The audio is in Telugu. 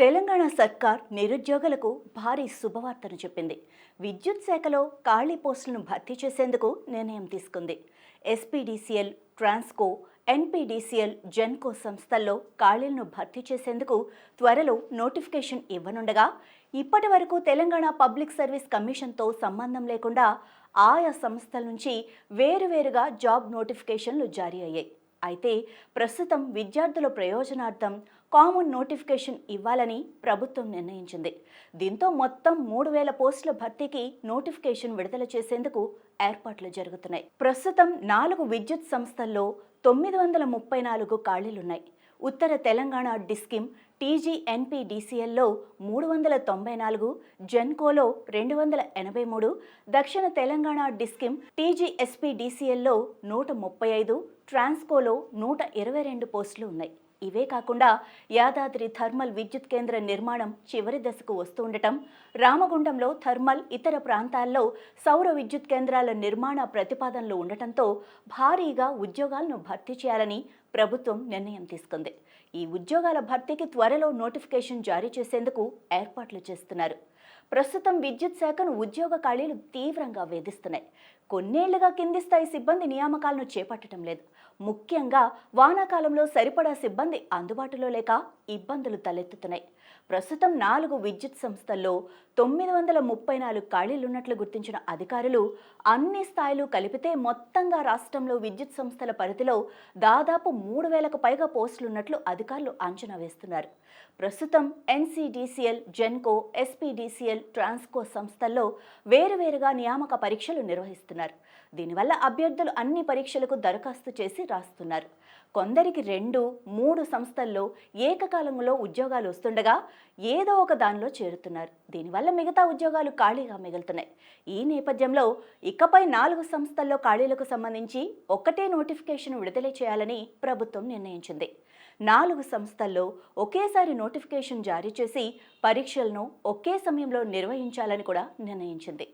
తెలంగాణ సర్కార్ నిరుద్యోగులకు భారీ శుభవార్తను చెప్పింది. విద్యుత్ శాఖలో ఖాళీ పోస్టులను భర్తీ చేసేందుకు నిర్ణయం తీసుకుంది. ఎస్పీడీసీఎల్, ట్రాన్స్కో, ఎన్పీడీసీఎల్, జెన్కో సంస్థల్లో ఖాళీలను భర్తీ చేసేందుకు త్వరలో నోటిఫికేషన్ ఇవ్వనుండగా, ఇప్పటి వరకు తెలంగాణ పబ్లిక్ సర్వీస్ కమిషన్తో సంబంధం లేకుండా ఆయా సంస్థల నుంచి వేరువేరుగా జాబ్ నోటిఫికేషన్లు జారీ అయ్యాయి. అయితే ప్రస్తుతం విద్యార్థుల ప్రయోజనార్థం కామన్ నోటిఫికేషన్ ఇవ్వాలని ప్రభుత్వం నిర్ణయించింది. దీంతో మొత్తం 3,000 పోస్టుల భర్తీకి నోటిఫికేషన్ విడుదల చేసేందుకు ఏర్పాట్లు జరుగుతున్నాయి. ప్రస్తుతం 4 విద్యుత్ సంస్థల్లో 934 ఖాళీలున్నాయి. ఉత్తర తెలంగాణ డిస్కిమ్ టీజీఎన్పీడీసీఎల్లో 394, జెన్కోలో 283, దక్షిణ తెలంగాణ డిస్కిమ్ టీజీఎస్పీడీసీఎల్లో 135, ట్రాన్స్కోలో 122 పోస్టులు ఉన్నాయి. ఇవే కాకుండా యాదాద్రి థర్మల్ విద్యుత్ కేంద్ర నిర్మాణం చివరి దశకు వస్తుండటం, రామగుండంలో థర్మల్, ఇతర ప్రాంతాల్లో సౌర విద్యుత్ కేంద్రాల నిర్మాణ ప్రతిపాదనలు ఉండటంతో భారీగా ఉద్యోగాలను భర్తీ చేయాలని ప్రభుత్వం నిర్ణయం తీసుకుంది. ఈ ఉద్యోగాల భర్తీకి త్వరలో నోటిఫికేషన్ జారీ చేసేందుకు ఏర్పాట్లు చేస్తున్నారు. ప్రస్తుతం విద్యుత్ శాఖను ఉద్యోగ ఖాళీలు తీవ్రంగా వేధిస్తున్నాయి. కొన్నేళ్లుగా కింది స్థాయి సిబ్బంది నియామకాలను చేపట్టడం లేదు. ముఖ్యంగా వానాకాలంలో సరిపడా సిబ్బంది అందుబాటులో లేక ఇబ్బందులు తలెత్తుతున్నాయి. ప్రస్తుతం 4 విద్యుత్ సంస్థల్లో 934 ఖాళీలున్నట్లు గుర్తించిన అధికారులు అన్ని స్థాయిలు కలిపితే మొత్తంగా రాష్ట్రంలో విద్యుత్ సంస్థల పరిధిలో దాదాపు 3,000కు పైగా పోస్టులున్నట్లు అధికారులు అంచనా వేస్తున్నారు. ప్రస్తుతం ఎన్సీడీసీఎల్, జెన్కో, ఎస్పీడీసీఎల్, ట్రాన్స్కో సంస్థల్లో వేరువేరుగా నియామక పరీక్షలు నిర్వహిస్తున్నారు. దీనివల్ల అభ్యర్థులు అన్ని పరీక్షలకు దరఖాస్తు చేసి రాస్తున్నారు. కొందరికి 2, 3 సంస్థల్లో ఏకకాలంలో ఉద్యోగాలు వస్తుండగా ఏదో ఒక దానిలో చేరుతున్నారు. దీనివల్ల మిగతా ఉద్యోగాలు ఖాళీగా మిగులుతున్నాయి. ఈ నేపథ్యంలో ఇకపై 4 సంస్థల్లో ఖాళీలకు సంబంధించి ఒకటే నోటిఫికేషన్ విడుదల చేయాలని ప్రభుత్వం నిర్ణయించింది. 4 సంస్థల్లో ఒకేసారి నోటిఫికేషన్ జారీ చేసి పరీక్షలను ఒకే సమయంలో నిర్వహించాలని కూడా నిర్ణయించింది.